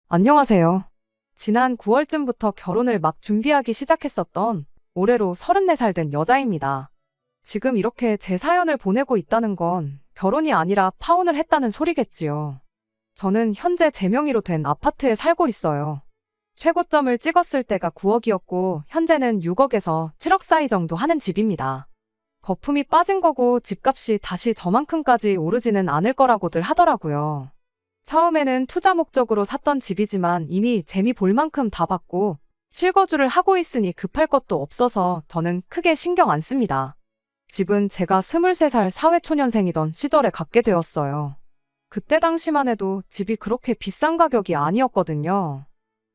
안녕하세요. 지난 9월쯤부터 결혼을 막 준비하기 시작했었던 올해로 34살 된 여자입니다. 지금 이렇게 제 사연을 보내고 있다는 건 결혼이 아니라 파혼을 했다는 소리겠지요. 저는 현재 제 명의로 된 아파트에 살고 있어요. 최고점을 찍었을 때가 9억이었고 현재는 6억에서 7억 사이 정도 하는 집입니다. 거품이 빠진 거고 집값이 다시 저만큼까지 오르지는 않을 거라고들 하더라고요. 처음에는 투자 목적으로 샀던 집이지만 이미 재미 볼 만큼 다 봤고 실거주를 하고 있으니 급할 것도 없어서 저는 크게 신경 안 씁니다. 집은 제가 23살 사회초년생이던 시절에 갖게 되었어요. 그때 당시만 해도 집이 그렇게 비싼 가격이 아니었거든요.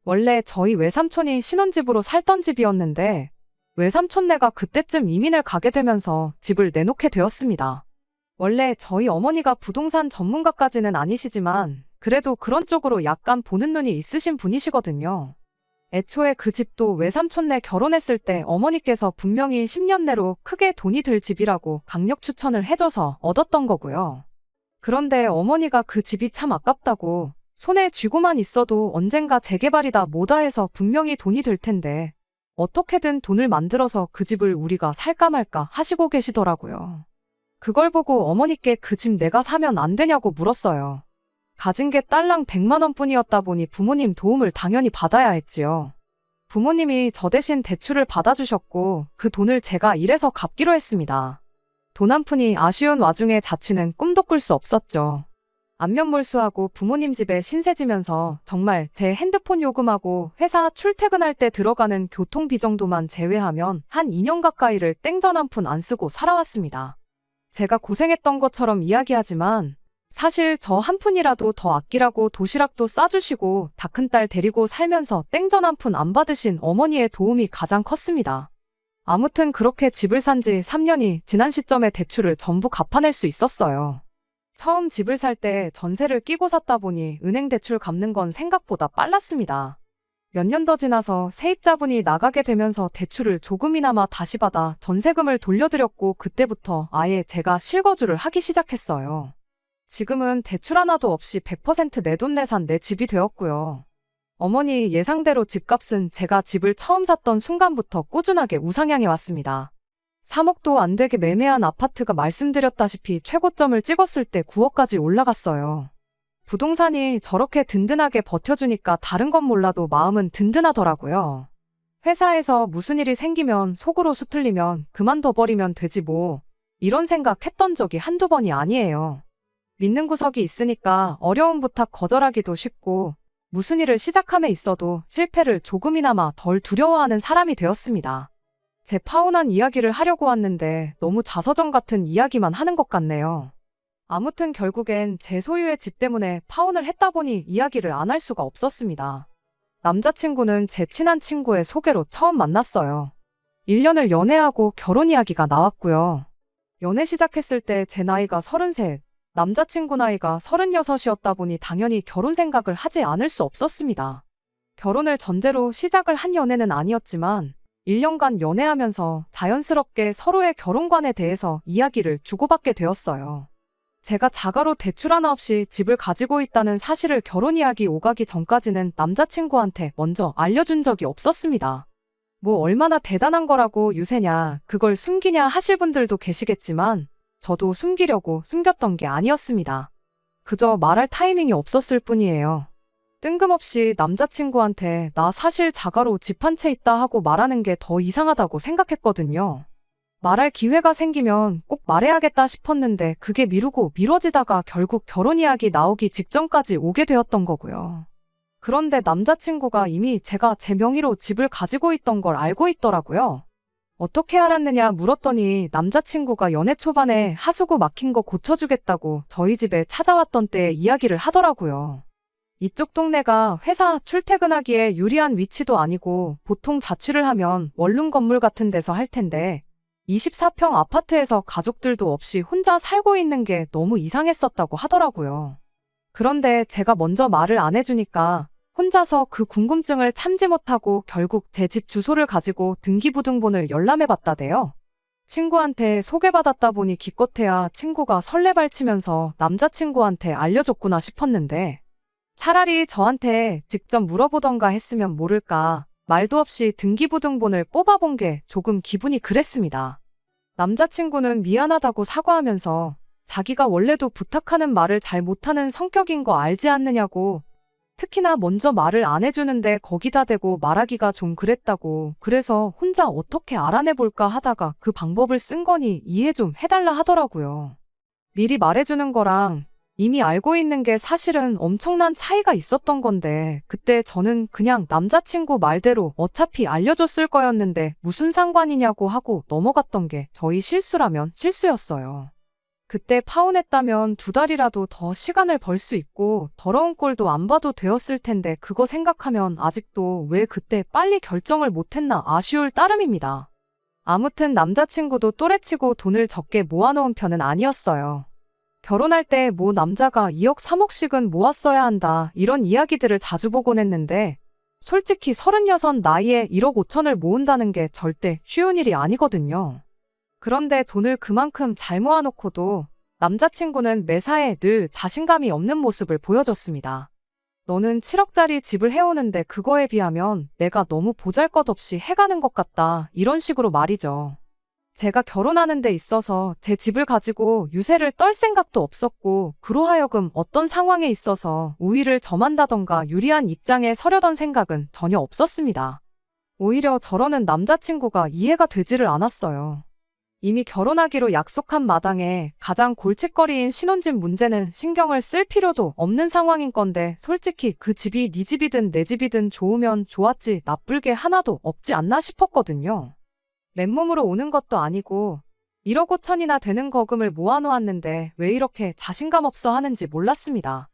원래 저희 외삼촌이 신혼집으로 살던 집이었는데 외삼촌네가 그때쯤 이민을 가게 되면서 집을 내놓게 되었습니다. 원래 저희 어머니가 부동산 전문가까지는 아니시지만 그래도 그런 쪽으로 약간 보는 눈이 있으신 분이시거든요. 애초에 그 집도 외삼촌네 결혼했을 때 어머니께서 분명히 10년 내로 크게 돈이 들 집이라고 강력 추천을 해줘서 얻었던 거고요. 그런데 어머니가 그 집이 참 아깝다고 손에 쥐고만 있어도 언젠가 재개발이다 뭐다 해서 분명히 돈이 들 텐데 어떻게든 돈을 만들어서 그 집을 우리가 살까 말까 하시고 계시더라고요. 그걸 보고 어머니께 그 집 내가 사면 안 되냐고 물었어요. 가진 게 딸랑 100만 원뿐이었다 보니 부모님 도움을 당연히 받아야 했지요. 부모님이 저 대신 대출을 받아주셨고 그 돈을 제가 일해서 갚기로 했습니다. 돈 한 푼이 아쉬운 와중에 자취는 꿈도 꿀 수 없었죠. 안면몰수하고 부모님 집에 신세 지면서 정말 제 핸드폰 요금하고 회사 출퇴근할 때 들어가는 교통비 정도만 제외하면 한 2년 가까이를 땡전 한 푼 안 쓰고 살아왔습니다. 제가 고생했던 것처럼 이야기하지만 사실 저 한 푼이라도 더 아끼라고 도시락도 싸주시고 다 큰 딸 데리고 살면서 땡전 한 푼 안 받으신 어머니의 도움이 가장 컸습니다. 아무튼 그렇게 집을 산 지 3년이 지난 시점에 대출을 전부 갚아낼 수 있었어요. 처음 집을 살 때 전세를 끼고 샀다 보니 은행 대출 갚는 건 생각보다 빨랐습니다. 몇 년 더 지나서 세입자분이 나가게 되면서 대출을 조금이나마 다시 받아 전세금을 돌려드렸고 그때부터 아예 제가 실거주를 하기 시작했어요. 지금은 대출 하나도 없이 100% 내돈내산 내 집이 되었고요. 어머니 예상대로 집값은 제가 집을 처음 샀던 순간부터 꾸준하게 우상향해 왔습니다. 3억도 안 되게 매매한 아파트가 말씀드렸다시피 최고점을 찍었을 때 9억까지 올라갔어요. 부동산이 저렇게 든든하게 버텨주니까 다른 건 몰라도 마음은 든든하더라고요. 회사에서 무슨 일이 생기면 속으로 수틀리면 그만둬버리면 되지 뭐 이런 생각했던 적이 한두 번이 아니에요. 믿는 구석이 있으니까 어려운 부탁 거절하기도 쉽고 무슨 일을 시작함에 있어도 실패를 조금이나마 덜 두려워하는 사람이 되었습니다. 제 파혼한 이야기를 하려고 왔는데 너무 자서전 같은 이야기만 하는 것 같네요. 아무튼 결국엔 제 소유의 집 때문에 파혼을 했다 보니 이야기를 안 할 수가 없었습니다. 남자친구는 제 친한 친구의 소개로 처음 만났어요. 1년을 연애하고 결혼 이야기가 나왔고요. 연애 시작했을 때 제 나이가 33, 남자친구 나이가 36이었다 보니 당연히 결혼 생각을 하지 않을 수 없었습니다. 결혼을 전제로 시작을 한 연애는 아니었지만 1년간 연애하면서 자연스럽게 서로의 결혼관에 대해서 이야기를 주고받게 되었어요. 제가 자가로 대출 하나 없이 집을 가지고 있다는 사실을 결혼 이야기 오가기 전까지는 남자친구한테 먼저 알려준 적이 없었습니다. 뭐 얼마나 대단한 거라고 유세냐, 그걸 숨기냐 하실 분들도 계시겠지만 저도 숨기려고 숨겼던 게 아니었습니다. 그저 말할 타이밍이 없었을 뿐이에요. 뜬금없이 남자친구한테 나 사실 자가로 집 한 채 있다 하고 말하는 게 더 이상하다고 생각했거든요. 말할 기회가 생기면 꼭 말해야겠다 싶었는데 그게 미루고 미뤄지다가 결국 결혼 이야기 나오기 직전까지 오게 되었던 거고요. 그런데 남자친구가 이미 제가 제 명의로 집을 가지고 있던 걸 알고 있더라고요. 어떻게 알았느냐 물었더니 남자친구가 연애 초반에 하수구 막힌 거 고쳐주겠다고 저희 집에 찾아왔던 때의 이야기를 하더라고요. 이쪽 동네가 회사 출퇴근하기에 유리한 위치도 아니고 보통 자취를 하면 원룸 건물 같은 데서 할 텐데 24평 아파트에서 가족들도 없이 혼자 살고 있는 게 너무 이상했었다고 하더라고요. 그런데 제가 먼저 말을 안 해주니까 혼자서 그 궁금증을 참지 못하고 결국 제 집 주소를 가지고 등기부등본을 열람해봤다대요. 친구한테 소개받았다 보니 기껏해야 친구가 설레발치면서 남자친구한테 알려줬구나 싶었는데 차라리 저한테 직접 물어보던가 했으면 모를까. 말도 없이 등기부등본을 뽑아본 게 조금 기분이 그랬습니다. 남자친구는 미안하다고 사과하면서 자기가 원래도 부탁하는 말을 잘 못하는 성격인 거 알지 않느냐고, 특히나 먼저 말을 안 해주는데 거기다 대고 말하기가 좀 그랬다고, 그래서 혼자 어떻게 알아내볼까 하다가 그 방법을 쓴 거니 이해 좀 해달라 하더라고요. 미리 말해주는 거랑 이미 알고 있는 게 사실은 엄청난 차이가 있었던 건데, 그때 저는 그냥 남자친구 말대로 어차피 알려줬을 거였는데 무슨 상관이냐고 하고 넘어갔던 게 저희 실수라면 실수였어요. 그때 파혼했다면 2달이라도 더 시간을 벌 수 있고 더러운 꼴도 안 봐도 되었을 텐데, 그거 생각하면 아직도 왜 그때 빨리 결정을 못했나 아쉬울 따름입니다. 아무튼 남자친구도 또래치고 돈을 적게 모아놓은 편은 아니었어요. 결혼할 때 뭐 남자가 2억 3억씩은 모았어야 한다, 이런 이야기들을 자주 보곤 했는데, 솔직히 36 나이에 1억 5천을 모은다는 게 절대 쉬운 일이 아니거든요. 그런데 돈을 그만큼 잘 모아놓고도 남자친구는 매사에 늘 자신감이 없는 모습을 보여줬습니다. 너는 7억짜리 집을 해오는데 그거에 비하면 내가 너무 보잘것없이 해가는 것 같다, 이런 식으로 말이죠. 제가 결혼하는 데 있어서 제 집을 가지고 유세를 떨 생각도 없었고, 그로하여금 어떤 상황에 있어서 우위를 점한다던가 유리한 입장에 서려던 생각은 전혀 없었습니다. 오히려 저러는 남자친구가 이해가 되지를 않았어요. 이미 결혼하기로 약속한 마당에 가장 골칫거리인 신혼집 문제는 신경을 쓸 필요도 없는 상황인 건데, 솔직히 그 집이 네 집이든 내 집이든 좋으면 좋았지 나쁠 게 하나도 없지 않나 싶었거든요. 맨몸으로 오는 것도 아니고 1억 5천이나 되는 거금을 모아놓았는데 왜 이렇게 자신감 없어 하는지 몰랐습니다.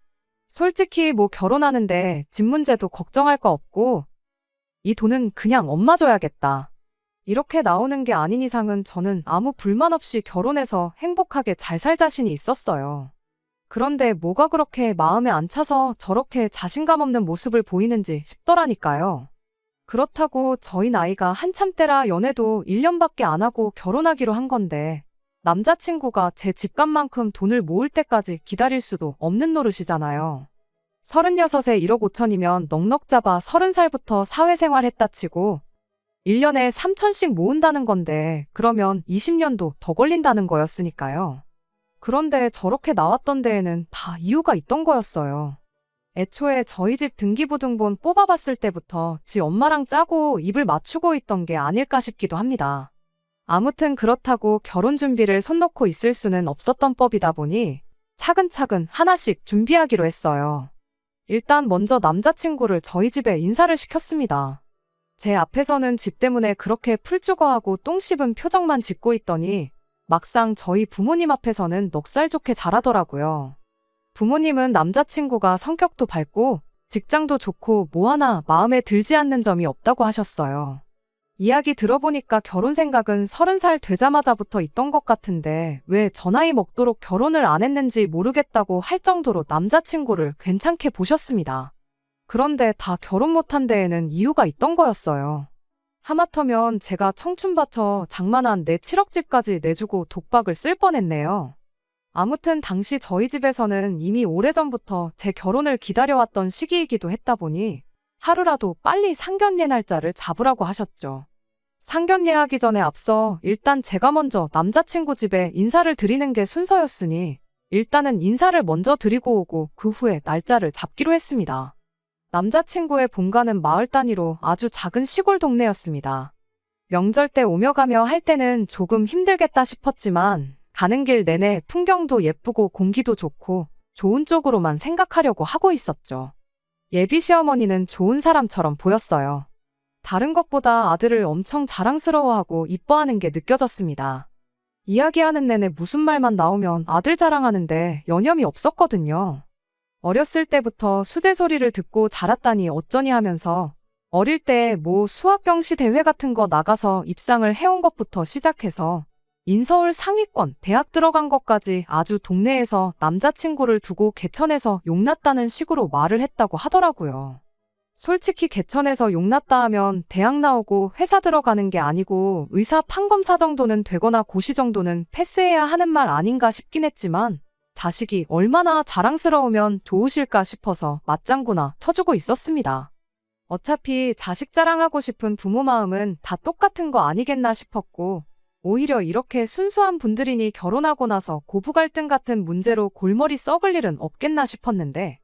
솔직히 뭐 결혼하는데 집 문제도 걱정할 거 없고 이 돈은 그냥 엄마 줘야겠다, 이렇게 나오는 게 아닌 이상은 저는 아무 불만 없이 결혼해서 행복하게 잘 살 자신이 있었어요. 그런데 뭐가 그렇게 마음에 안 차서 저렇게 자신감 없는 모습을 보이는지 싶더라니까요. 그렇다고 저희 나이가 한참 때라 연애도 1년밖에 안 하고 결혼하기로 한 건데, 남자친구가 제 집값만큼 돈을 모을 때까지 기다릴 수도 없는 노릇이잖아요. 36에 1억 5천이면 넉넉 잡아 30살부터 사회생활 했다 치고 1년에 3천씩 모은다는 건데, 그러면 20년도 더 걸린다는 거였으니까요. 그런데 저렇게 나왔던 데에는 다 이유가 있던 거였어요. 애초에 저희 집 등기부등본 뽑아봤을 때부터 지 엄마랑 짜고 입을 맞추고 있던 게 아닐까 싶기도 합니다. 아무튼 그렇다고 결혼 준비를 손 놓고 있을 수는 없었던 법이다 보니 차근차근 하나씩 준비하기로 했어요. 일단 먼저 남자친구를 저희 집에 인사를 시켰습니다. 제 앞에서는 집 때문에 그렇게 풀죽어하고 똥 씹은 표정만 짓고 있더니 막상 저희 부모님 앞에서는 넉살 좋게 잘하더라고요. 부모님은 남자친구가 성격도 밝고 직장도 좋고 뭐 하나 마음에 들지 않는 점이 없다고 하셨어요. 이야기 들어보니까 결혼 생각은 30살 되자마자부터 있던 것 같은데 왜 저 나이 먹도록 결혼을 안 했는지 모르겠다고 할 정도로 남자친구를 괜찮게 보셨습니다. 그런데 다 결혼 못한 데에는 이유가 있던 거였어요. 하마터면 제가 청춘 바쳐 장만한 내 7억 집까지 내주고 독박을 쓸 뻔했네요. 아무튼 당시 저희 집에서는 이미 오래전부터 제 결혼을 기다려왔던 시기이기도 했다 보니 하루라도 빨리 상견례 날짜를 잡으라고 하셨죠. 상견례 하기 전에 앞서 일단 제가 먼저 남자친구 집에 인사를 드리는 게 순서였으니 일단은 인사를 먼저 드리고 오고 그 후에 날짜를 잡기로 했습니다. 남자친구의 본가는 마을 단위로 아주 작은 시골 동네였습니다. 명절 때 오며 가며 할 때는 조금 힘들겠다 싶었지만 가는 길 내내 풍경도 예쁘고 공기도 좋고 좋은 쪽으로만 생각하려고 하고 있었죠. 예비 시어머니는 좋은 사람처럼 보였어요. 다른 것보다 아들을 엄청 자랑스러워하고 이뻐하는 게 느껴졌습니다. 이야기하는 내내 무슨 말만 나오면 아들 자랑하는데 여념이 없었거든요. 어렸을 때부터 수제 소리를 듣고 자랐다니 어쩌니 하면서 어릴 때 뭐 수학 경시 대회 같은 거 나가서 입상을 해온 것부터 시작해서 인서울 상위권 대학 들어간 것까지 아주 동네에서 남자친구를 두고 개천에서 용났다는 식으로 말을 했다고 하더라고요. 솔직히 개천에서 용났다 하면 대학 나오고 회사 들어가는 게 아니고 의사 판검사 정도는 되거나 고시 정도는 패스해야 하는 말 아닌가 싶긴 했지만 자식이 얼마나 자랑스러우면 좋으실까 싶어서 맞장구나 쳐주고 있었습니다. 어차피 자식 자랑하고 싶은 부모 마음은 다 똑같은 거 아니겠나 싶었고, 오히려 이렇게 순수한 분들이니 결혼하고 나서 고부 갈등 같은 문제로 골머리 썩을 일은 없겠나 싶었는데,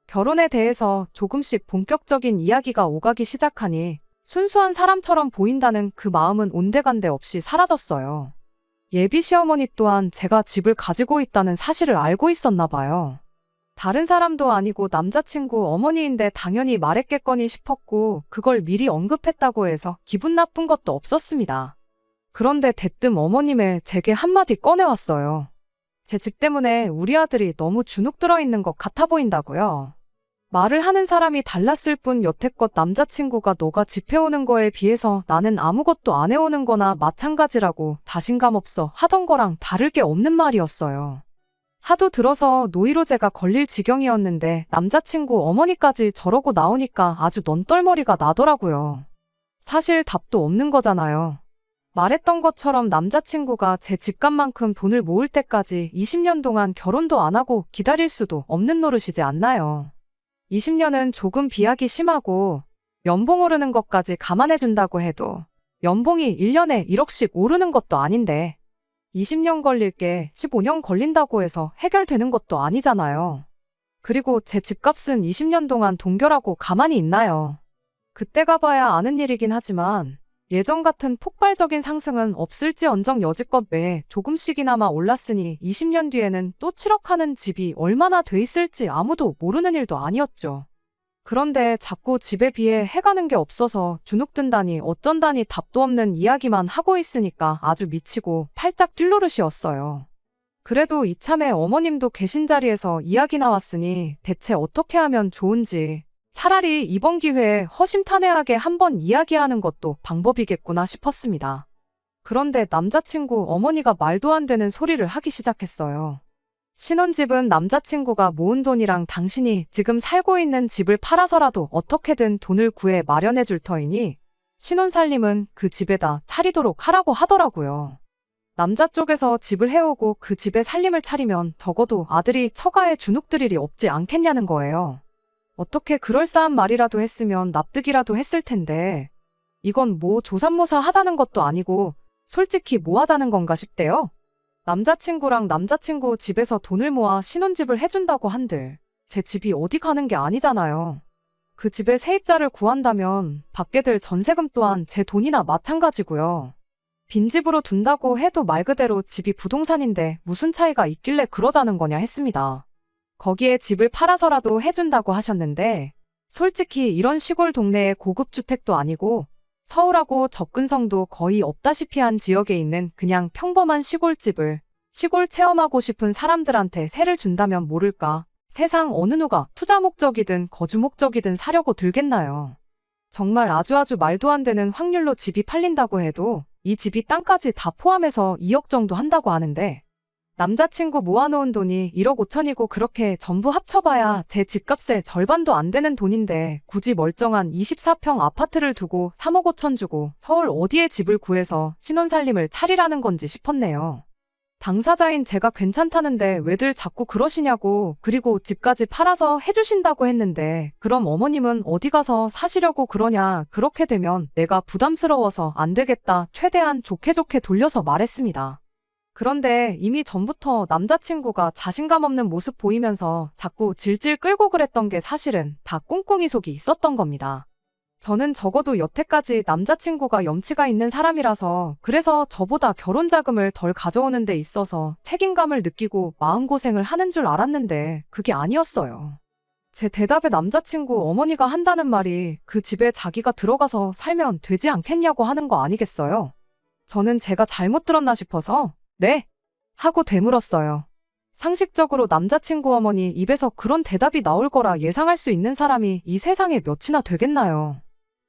결혼에 대해서 조금씩 본격적인 이야기가 오가기 시작하니 순수한 사람처럼 보인다는 그 마음은 온데간데 없이 사라졌어요. 예비 시어머니 또한 제가 집을 가지고 있다는 사실을 알고 있었나 봐요. 다른 사람도 아니고 남자친구 어머니인데 당연히 말했겠거니 싶었고, 그걸 미리 언급했다고 해서 기분 나쁜 것도 없었습니다. 그런데 대뜸 어머님의 제게 한마디 꺼내왔어요. 제 집 때문에 우리 아들이 너무 주눅 들어있는 것 같아 보인다고요. 말을 하는 사람이 달랐을 뿐 여태껏 남자친구가 너가 집 해오는 거에 비해서 나는 아무것도 안 해오는 거나 마찬가지라고 자신감 없어 하던 거랑 다를 게 없는 말이었어요. 하도 들어서 노이로제가 걸릴 지경이었는데 남자친구 어머니까지 저러고 나오니까 아주 넌떨머리가 나더라고요. 사실 답도 없는 거잖아요. 말했던 것처럼 남자친구가 제 집값만큼 돈을 모을 때까지 20년 동안 결혼도 안 하고 기다릴 수도 없는 노릇이지 않나요? 20년은 조금 비약이 심하고 연봉 오르는 것까지 감안해준다고 해도 연봉이 1년에 1억씩 오르는 것도 아닌데 20년 걸릴 게 15년 걸린다고 해서 해결되는 것도 아니잖아요. 그리고 제 집값은 20년 동안 동결하고 가만히 있나요? 그때 가봐야 아는 일이긴 하지만 예전 같은 폭발적인 상승은 없을지언정 여지껏 매 조금씩이나마 올랐으니 20년 뒤에는 또 7억 하는 집이 얼마나 돼 있을지 아무도 모르는 일도 아니었죠. 그런데 자꾸 집에 비해 해가는 게 없어서 주눅든다니 어쩐다니 답도 없는 이야기만 하고 있으니까 아주 미치고 팔짝 뛸 노릇이었어요. 그래도 이참에 어머님도 계신 자리에서 이야기 나왔으니 대체 어떻게 하면 좋은지 차라리 이번 기회에 허심탄회하게 한번 이야기하는 것도 방법이겠구나 싶었습니다. 그런데 남자친구 어머니가 말도 안 되는 소리를 하기 시작했어요. 신혼집은 남자친구가 모은 돈이랑 당신이 지금 살고 있는 집을 팔아서라도 어떻게든 돈을 구해 마련해 줄 터이니 신혼살림은 그 집에다 차리도록 하라고 하더라고요. 남자 쪽에서 집을 해오고 그 집에 살림을 차리면 적어도 아들이 처가에 주눅들 일이 없지 않겠냐는 거예요. 어떻게 그럴싸한 말이라도 했으면 납득이라도 했을 텐데 이건 뭐 조삼모사 하자는 것도 아니고 솔직히 뭐 하자는 건가 싶대요. 남자친구랑 남자친구 집에서 돈을 모아 신혼집을 해준다고 한들 제 집이 어디 가는 게 아니잖아요. 그 집에 세입자를 구한다면 받게 될 전세금 또한 제 돈이나 마찬가지고요. 빈집으로 둔다고 해도 말 그대로 집이 부동산인데 무슨 차이가 있길래 그러자는 거냐 했습니다. 거기에 집을 팔아서라도 해준다고 하셨는데 솔직히 이런 시골 동네의 고급 주택도 아니고 서울하고 접근성도 거의 없다시피 한 지역에 있는 그냥 평범한 시골집을 시골 체험하고 싶은 사람들한테 세를 준다면 모를까. 세상 어느 누가 투자 목적이든 거주 목적이든 사려고 들겠나요. 정말 아주 말도 안 되는 확률로 집이 팔린다고 해도 이 집이 땅까지 다 포함해서 2억 정도 한다고 하는데 남자친구 모아놓은 돈이 1억 5천이고 그렇게 전부 합쳐봐야 제 집값의 절반도 안 되는 돈인데 굳이 멀쩡한 24평 아파트를 두고 3억 5천 주고 서울 어디에 집을 구해서 신혼살림을 차리라는 건지 싶었네요. 당사자인 제가 괜찮다는데 왜들 자꾸 그러시냐고. 그리고 집까지 팔아서 해주신다고 했는데 그럼 어머님은 어디 가서 사시려고 그러냐. 그렇게 되면 내가 부담스러워서 안 되겠다. 최대한 좋게 돌려서 말했습니다. 그런데 이미 전부터 남자친구가 자신감 없는 모습 보이면서 자꾸 질질 끌고 그랬던 게 사실은 다 꿍꿍이 속이 있었던 겁니다. 저는 적어도 여태까지 남자친구가 염치가 있는 사람이라서 그래서 저보다 결혼 자금을 덜 가져오는 데 있어서 책임감을 느끼고 마음고생을 하는 줄 알았는데 그게 아니었어요. 제 대답에 남자친구 어머니가 한다는 말이 그 집에 자기가 들어가서 살면 되지 않겠냐고 하는 거 아니겠어요? 저는 제가 잘못 들었나 싶어서 네? 하고 되물었어요. 상식적으로 남자친구 어머니 입에서 그런 대답이 나올 거라 예상할 수 있는 사람이 이 세상에 몇이나 되겠나요?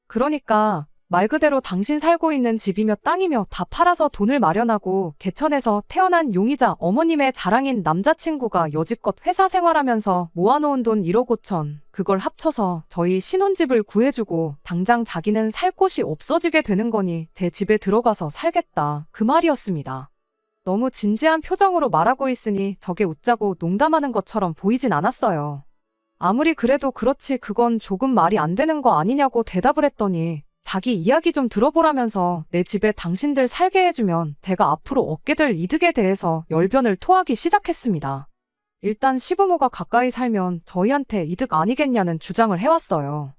그러니까 말 그대로 당신 살고 있는 집이며 땅이며 다 팔아서 돈을 마련하고 개천에서 태어난 용의자 어머님의 자랑인 남자친구가 여지껏 회사 생활하면서 모아놓은 돈 1억 5천 그걸 합쳐서 저희 신혼집을 구해주고 당장 자기는 살 곳이 없어지게 되는 거니 제 집에 들어가서 살겠다 그 말이었습니다. 너무 진지한 표정으로 말하고 있으니 저게 웃자고 농담하는 것처럼 보이진 않았어요. 아무리 그래도 그렇지 그건 조금 말이 안 되는 거 아니냐고 대답을 했더니 자기 이야기 좀 들어보라면서 내 집에 당신들 살게 해주면 제가 앞으로 얻게 될 이득에 대해서 열변을 토하기 시작했습니다. 일단 시부모가 가까이 살면 저희한테 이득 아니겠냐는 주장을 해왔어요.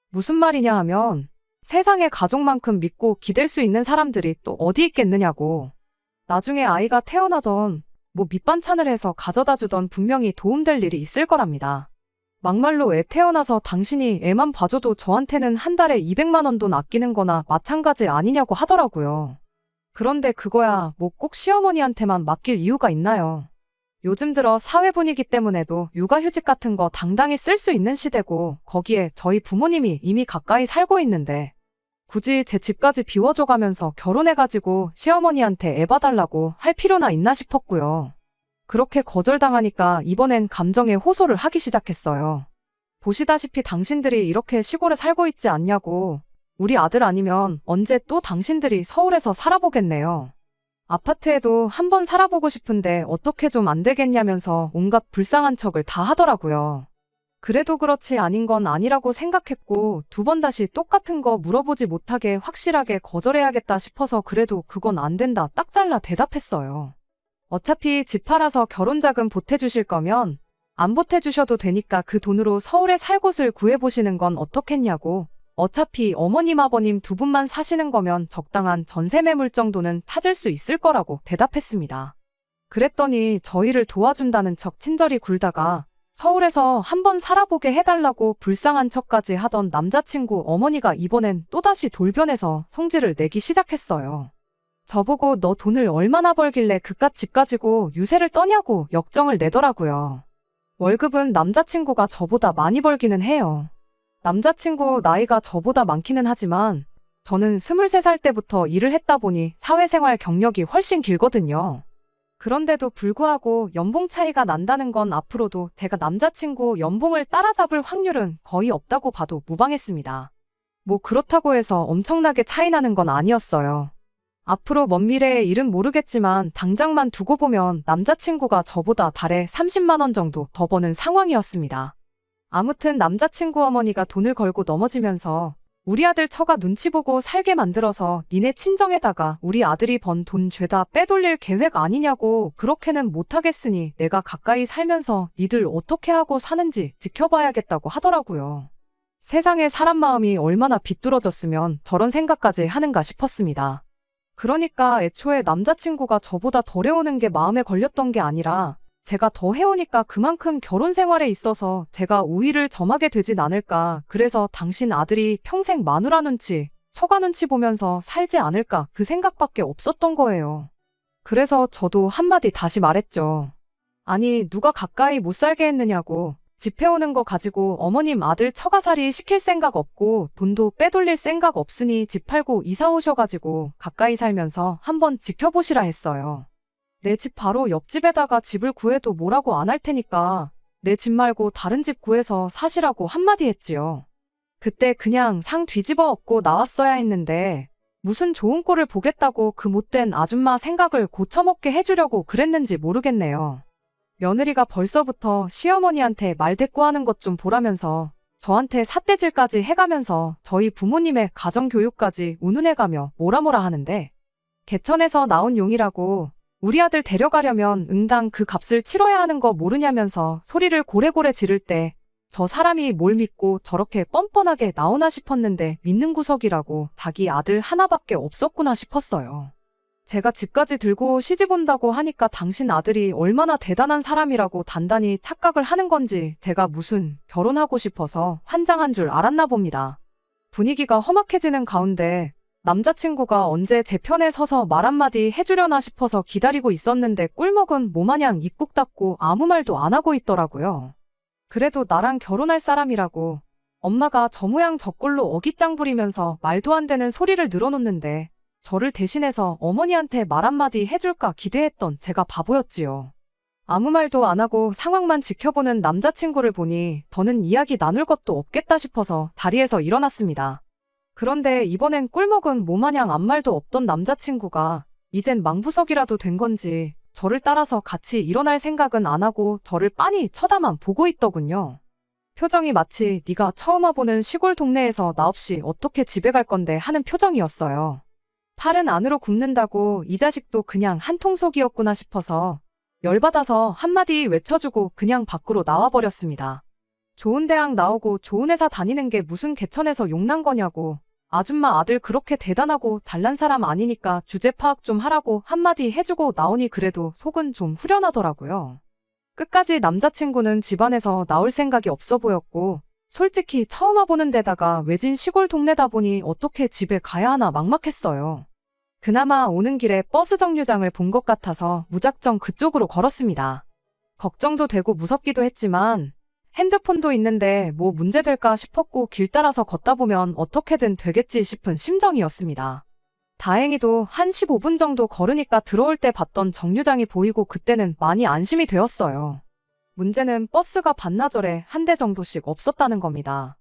무슨 말이냐 하면 세상에 가족만큼 믿고 기댈 수 있는 사람들이 또 어디 있겠느냐고. 나중에 아이가 태어나던 뭐 밑반찬을 해서 가져다 주던 분명히 도움될 일이 있을 거랍니다. 막말로 애 태어나서 당신이 애만 봐줘도 저한테는 한 달에 200만 원 돈 아끼는 거나 마찬가지 아니냐고 하더라고요. 그런데 그거야 뭐 꼭 시어머니한테만 맡길 이유가 있나요? 요즘 들어 사회 분위기 때문에도 육아휴직 같은 거 당당히 쓸 수 있는 시대고 거기에 저희 부모님이 이미 가까이 살고 있는데 굳이 제 집까지 비워줘가면서 결혼해가지고 시어머니한테 애 봐달라고 할 필요나 있나 싶었고요. 그렇게 거절당하니까 이번엔 감정에 호소를 하기 시작했어요. 보시다시피 당신들이 이렇게 시골에 살고 있지 않냐고. 우리 아들 아니면 언제 또 당신들이 서울에서 살아보겠네요. 아파트에도 한번 살아보고 싶은데 어떻게 좀 안 되겠냐면서 온갖 불쌍한 척을 다 하더라고요. 그래도 그렇지 아닌 건 아니라고 생각했고 2번 다시 똑같은 거 물어보지 못하게 확실하게 거절해야겠다 싶어서 그래도 그건 안 된다 딱 잘라 대답했어요. 어차피 집 팔아서 결혼자금 보태주실 거면 안 보태주셔도 되니까 그 돈으로 서울에 살 곳을 구해보시는 건 어떻겠냐고. 어차피 어머님 아버님 2분만 사시는 거면 적당한 전세 매물 정도는 찾을 수 있을 거라고 대답했습니다. 그랬더니 저희를 도와준다는 척 친절히 굴다가 서울에서 한번 살아보게 해달라고 불쌍한 척까지 하던 남자친구 어머니가 이번엔 또다시 돌변해서 성질을 내기 시작했어요. 저보고 너 돈을 얼마나 벌길래 그깟 집 가지고 유세를 떠냐고 역정을 내더라고요. 월급은 남자친구가 저보다 많이 벌기는 해요. 남자친구 나이가 저보다 많기는 하지만 저는 23살 때부터 일을 했다 보니 사회생활 경력이 훨씬 길거든요. 그런데도 불구하고 연봉 차이가 난다는 건 앞으로도 제가 남자친구 연봉을 따라잡을 확률은 거의 없다고 봐도 무방했습니다. 뭐 그렇다고 해서 엄청나게 차이 나는 건 아니었어요. 앞으로 먼 미래의 일은 모르겠지만 당장만 두고 보면 남자친구가 저보다 달에 30만 원 정도 더 버는 상황이었습니다. 아무튼 남자친구 어머니가 돈을 걸고 넘어지면서 우리 아들 처가 눈치 보고 살게 만들어서 니네 친정에다가 우리 아들이 번 돈 죄다 빼돌릴 계획 아니냐고. 그렇게는 못하겠으니 내가 가까이 살면서 니들 어떻게 하고 사는지 지켜봐야겠다고 하더라고요. 세상에 사람 마음이 얼마나 비뚤어졌으면 저런 생각까지 하는가 싶었습니다. 그러니까 애초에 남자친구가 저보다 덜 해오는 게 마음에 걸렸던 게 아니라 제가 더 해오니까 그만큼 결혼 생활에 있어서 제가 우위를 점하게 되진 않을까. 그래서 당신 아들이 평생 마누라 눈치, 처가 눈치 보면서 살지 않을까 그 생각밖에 없었던 거예요. 그래서 저도 한마디 다시 말했죠. 아니 누가 가까이 못 살게 했느냐고. 집 해오는 거 가지고 어머님 아들 처가살이 시킬 생각 없고 돈도 빼돌릴 생각 없으니 집 팔고 이사 오셔가지고 가까이 살면서 한번 지켜보시라 했어요. 내 집 바로 옆집에다가 집을 구해도 뭐라고 안 할 테니까 내 집 말고 다른 집 구해서 사시라고 한마디 했지요. 그때 그냥 상 뒤집어 엎고 나왔어야 했는데 무슨 좋은 꼴을 보겠다고 그 못된 아줌마 생각을 고쳐먹게 해주려고 그랬는지 모르겠네요. 며느리가 벌써부터 시어머니한테 말대꾸하는 것 좀 보라면서 저한테 삿대질까지 해가면서 저희 부모님의 가정교육까지 운운해가며 뭐라 하는데 개천에서 나온 용이라고 우리 아들 데려가려면 응당 그 값을 치러야 하는 거 모르냐면서 소리를 고래고래 지를 때 저 사람이 뭘 믿고 저렇게 뻔뻔하게 나오나 싶었는데 믿는 구석이라고 자기 아들 하나밖에 없었구나 싶었어요. 제가 집까지 들고 시집 온다고 하니까 당신 아들이 얼마나 대단한 사람이라고 단단히 착각을 하는 건지 제가 무슨 결혼하고 싶어서 환장한 줄 알았나 봅니다. 분위기가 험악해지는 가운데 남자친구가 언제 제 편에 서서 말 한마디 해주려나 싶어서 기다리고 있었는데 꿀먹은 뭐마냥 입국 닫고 아무 말도 안 하고 있더라고요. 그래도 나랑 결혼할 사람이라고 엄마가 저 모양 저 꼴로 어깃장 부리면서 말도 안 되는 소리를 늘어놓는데 저를 대신해서 어머니한테 말 한마디 해줄까 기대했던 제가 바보였지요. 아무 말도 안 하고 상황만 지켜보는 남자친구를 보니 더는 이야기 나눌 것도 없겠다 싶어서 자리에서 일어났습니다. 그런데 이번엔 꿀먹은 뭐마냥 아무 말도 없던 남자친구가 이젠 망부석이라도 된 건지 저를 따라서 같이 일어날 생각은 안 하고 저를 빤히 쳐다만 보고 있더군요. 표정이 마치 네가 처음 와보는 시골 동네에서 나 없이 어떻게 집에 갈 건데 하는 표정이었어요. 팔은 안으로 굽는다고 이 자식도 그냥 한통속이었구나 싶어서 열받아서 한마디 외쳐주고 그냥 밖으로 나와버렸습니다. 좋은 대학 나오고 좋은 회사 다니는 게 무슨 개천에서 용난 거냐고. 아줌마 아들 그렇게 대단하고 잘난 사람 아니니까 주제 파악 좀 하라고 한마디 해주고 나오니 그래도 속은 좀 후련하더라고요. 끝까지 남자친구는 집안에서 나올 생각이 없어 보였고 솔직히 처음 와보는 데다가 외진 시골 동네다 보니 어떻게 집에 가야 하나 막막했어요. 그나마 오는 길에 버스 정류장을 본 것 같아서 무작정 그쪽으로 걸었습니다. 걱정도 되고 무섭기도 했지만 핸드폰도 있는데 뭐 문제될까 싶었고 길 따라서 걷다 보면 어떻게든 되겠지 싶은 심정이었습니다. 다행히도 한 15분 정도 걸으니까 들어올 때 봤던 정류장이 보이고 그때는 많이 안심이 되었어요. 문제는 버스가 반나절에 한 대 정도씩 없었다는 겁니다.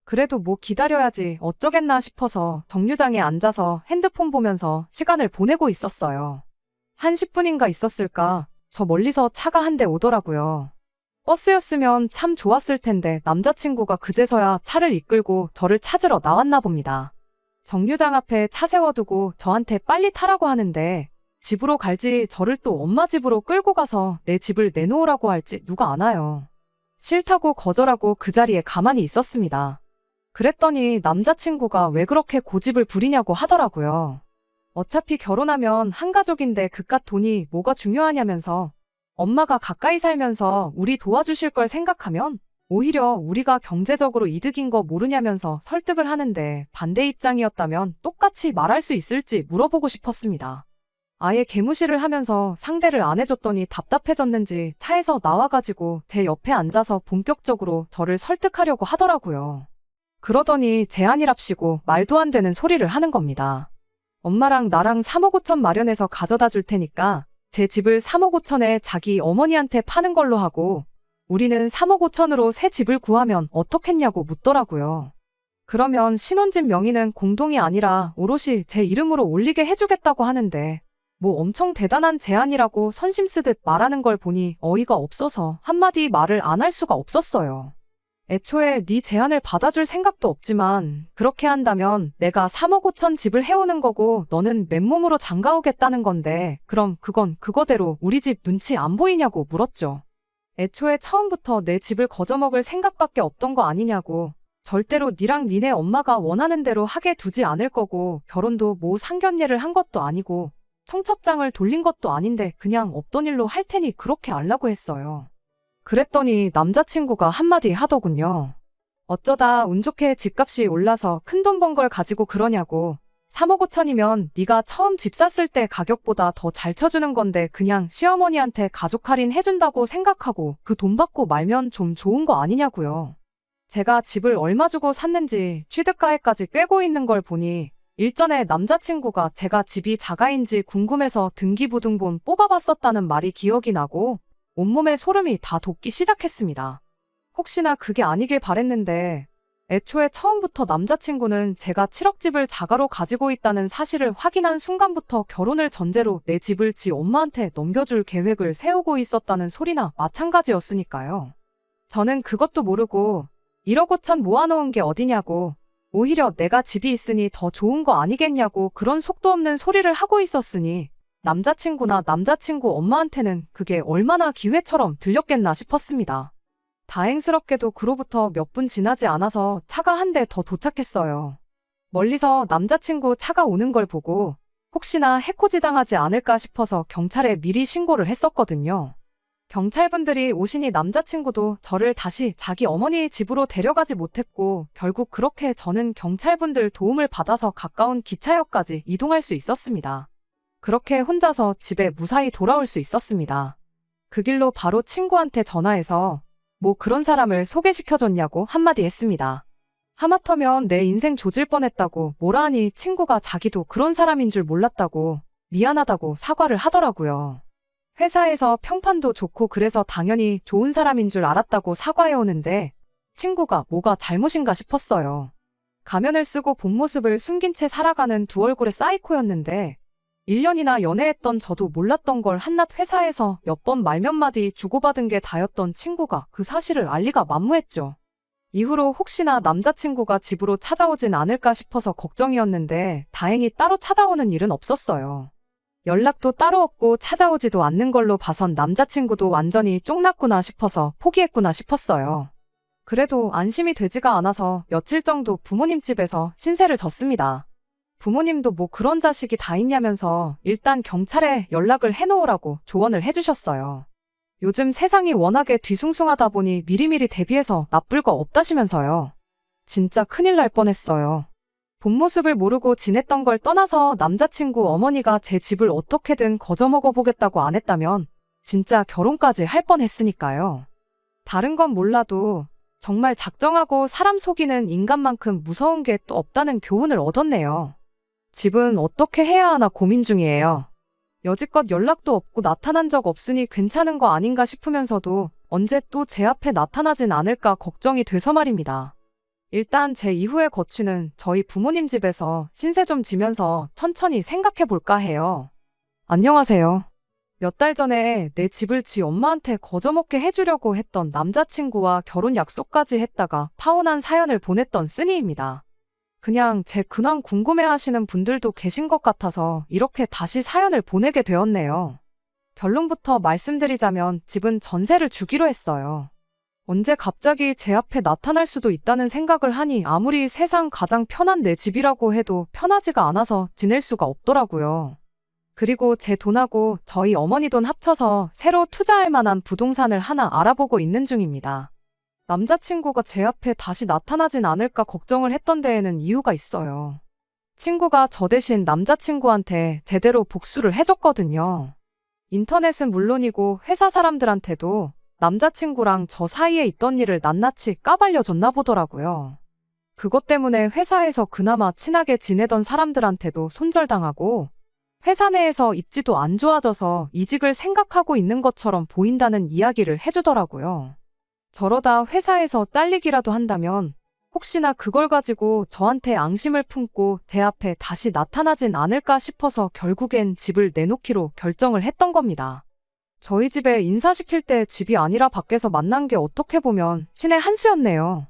그래도 뭐 기다려야지 어쩌겠나 싶어서 정류장에 앉아서 핸드폰 보면서 시간을 보내고 있었어요. 한 10분인가 있었을까 저 멀리서 차가 한 대 오더라고요. 버스였으면 참 좋았을 텐데 남자친구가 그제서야 차를 이끌고 저를 찾으러 나왔나 봅니다. 정류장 앞에 차 세워두고 저한테 빨리 타라고 하는데 집으로 갈지 저를 또 엄마 집으로 끌고 가서 내 집을 내놓으라고 할지 누가 아나요. 싫다고 거절하고 그 자리에 가만히 있었습니다. 그랬더니 남자친구가 왜 그렇게 고집을 부리냐고 하더라고요. 어차피 결혼하면 한 가족인데 그깟 돈이 뭐가 중요하냐면서 엄마가 가까이 살면서 우리 도와주실 걸 생각하면 오히려 우리가 경제적으로 이득인 거 모르냐면서 설득을 하는데 반대 입장이었다면 똑같이 말할 수 있을지 물어보고 싶었습니다. 아예 개무시를 하면서 상대를 안 해줬더니 답답해졌는지 차에서 나와가지고 제 옆에 앉아서 본격적으로 저를 설득하려고 하더라고요. 그러더니 제안이랍시고 말도 안 되는 소리를 하는 겁니다. 엄마랑 나랑 3억 5천 마련해서 가져다 줄 테니까 제 집을 3억 5천에 자기 어머니한테 파는 걸로 하고 우리는 3억 5천으로 새 집을 구하면 어떻겠냐고 묻더라고요. 그러면 신혼집 명의는 공동이 아니라 오롯이 제 이름으로 올리게 해주겠다고 하는데 뭐 엄청 대단한 제안이라고 선심 쓰듯 말하는 걸 보니 어이가 없어서 한마디 말을 안 할 수가 없었어요. 애초에 네 제안을 받아줄 생각도 없지만 그렇게 한다면 내가 3억 5천 집을 해오는 거고 너는 맨몸으로 장가오겠다는 건데 그럼 그건 그거대로 우리 집 눈치 안 보이냐고 물었죠. 애초에 처음부터 내 집을 거저먹을 생각밖에 없던 거 아니냐고. 절대로 니랑 니네 엄마가 원하는 대로 하게 두지 않을 거고 결혼도 뭐 상견례를 한 것도 아니고 청첩장을 돌린 것도 아닌데 그냥 없던 일로 할 테니 그렇게 알라고 했어요. 그랬더니 남자친구가 한마디 하더군요. 어쩌다 운 좋게 집값이 올라서 큰돈 번 걸 가지고 그러냐고. 3억 5천이면 네가 처음 집 샀을 때 가격보다 더 잘 쳐주는 건데 그냥 시어머니한테 가족 할인 해준다고 생각하고 그 돈 받고 말면 좀 좋은 거 아니냐고요. 제가 집을 얼마 주고 샀는지 취득가액까지 꿰고 있는 걸 보니 일전에 남자친구가 제가 집이 자가인지 궁금해서 등기부등본 뽑아봤었다는 말이 기억이 나고 온몸에 소름이 다 돋기 시작했습니다. 혹시나 그게 아니길 바랬는데 애초에 처음부터 남자친구는 제가 7억 집을 자가로 가지고 있다는 사실을 확인한 순간부터 결혼을 전제로 내 집을 지 엄마한테 넘겨줄 계획을 세우고 있었다는 소리나 마찬가지였으니까요. 저는 그것도 모르고 1억 5천 모아놓은 게 어디냐고 오히려 내가 집이 있으니 더 좋은 거 아니겠냐고 그런 속도 없는 소리를 하고 있었으니 남자친구나 남자친구 엄마한테는 그게 얼마나 기회처럼 들렸겠나 싶었습니다. 다행스럽게도 그로부터 몇 분 지나지 않아서 차가 한 대 더 도착했어요. 멀리서 남자친구 차가 오는 걸 보고 혹시나 해코지 당하지 않을까 싶어서 경찰에 미리 신고를 했었거든요. 경찰분들이 오시니 남자친구도 저를 다시 자기 어머니 집으로 데려가지 못했고 결국 그렇게 저는 경찰분들 도움을 받아서 가까운 기차역까지 이동할 수 있었습니다. 그렇게 혼자서 집에 무사히 돌아올 수 있었습니다. 그 길로 바로 친구한테 전화해서 뭐 그런 사람을 소개시켜줬냐고 한마디 했습니다. 하마터면 내 인생 조질 뻔했다고 뭐라 하니 친구가 자기도 그런 사람인 줄 몰랐다고 미안하다고 사과를 하더라고요. 회사에서 평판도 좋고 그래서 당연히 좋은 사람인 줄 알았다고 사과해오는데 친구가 뭐가 잘못인가 싶었어요. 가면을 쓰고 본 모습을 숨긴 채 살아가는 두 얼굴의 사이코였는데 1년이나 연애했던 저도 몰랐던 걸 한낱 회사에서 몇 번 말 몇 마디 주고받은 게 다였던 친구가 그 사실을 알 리가 만무했죠. 이후로 혹시나 남자친구가 집으로 찾아오진 않을까 싶어서 걱정이었는데 다행히 따로 찾아오는 일은 없었어요. 연락도 따로 없고 찾아오지도 않는 걸로 봐선 남자친구도 완전히 쫑났구나 싶어서 포기했구나 싶었어요. 그래도 안심이 되지가 않아서 며칠 정도 부모님 집에서 신세를 졌습니다. 부모님도 뭐 그런 자식이 다 있냐면서 일단 경찰에 연락을 해놓으라고 조언을 해주셨어요. 요즘 세상이 워낙에 뒤숭숭하다 보니 미리미리 대비해서 나쁠 거 없다시면서요. 진짜 큰일 날 뻔했어요. 본 모습을 모르고 지냈던 걸 떠나서 남자친구 어머니가 제 집을 어떻게든 거저먹어보겠다고 안 했다면 진짜 결혼까지 할 뻔했으니까요. 다른 건 몰라도 정말 작정하고 사람 속이는 인간만큼 무서운 게 또 없다는 교훈을 얻었네요. 집은 어떻게 해야 하나 고민 중이에요. 여지껏 연락도 없고 나타난 적 없으니 괜찮은 거 아닌가 싶으면서도 언제 또 제 앞에 나타나진 않을까 걱정이 돼서 말입니다. 일단 제 이후의 거취는 저희 부모님 집에서 신세 좀 지면서 천천히 생각해 볼까 해요. 안녕하세요. 몇 달 전에 내 집을 지 엄마한테 거저먹게 해주려고 했던 남자친구와 결혼 약속까지 했다가 파혼한 사연을 보냈던 쓰니입니다. 그냥 제 근황 궁금해하시는 분들도 계신 것 같아서 이렇게 다시 사연을 보내게 되었네요. 결론부터 말씀드리자면 집은 전세를 주기로 했어요. 언제 갑자기 제 앞에 나타날 수도 있다는 생각을 하니 아무리 세상 가장 편한 내 집이라고 해도 편하지가 않아서 지낼 수가 없더라고요. 그리고 제 돈하고 저희 어머니 돈 합쳐서 새로 투자할 만한 부동산을 하나 알아보고 있는 중입니다. 남자친구가 제 앞에 다시 나타나진 않을까 걱정을 했던 데에는 이유가 있어요. 친구가 저 대신 남자친구한테 제대로 복수를 해줬거든요. 인터넷은 물론이고 회사 사람들한테도 남자친구랑 저 사이에 있던 일을 낱낱이 까발려줬나 보더라고요. 그것 때문에 회사에서 그나마 친하게 지내던 사람들한테도 손절당하고 회사 내에서 입지도 안 좋아져서 이직을 생각하고 있는 것처럼 보인다는 이야기를 해주더라고요. 저러다 회사에서 잘리기라도 한다면 혹시나 그걸 가지고 저한테 앙심을 품고 제 앞에 다시 나타나진 않을까 싶어서 결국엔 집을 내놓기로 결정을 했던 겁니다. 저희 집에 인사시킬 때 집이 아니라 밖에서 만난 게 어떻게 보면 신의 한 수였네요.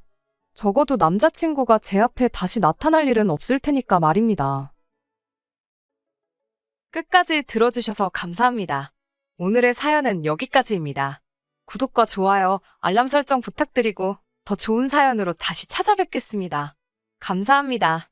적어도 남자친구가 제 앞에 다시 나타날 일은 없을 테니까 말입니다. 끝까지 들어주셔서 감사합니다. 오늘의 사연은 여기까지입니다. 구독과 좋아요, 알람 설정 부탁드리고 더 좋은 사연으로 다시 찾아뵙겠습니다. 감사합니다.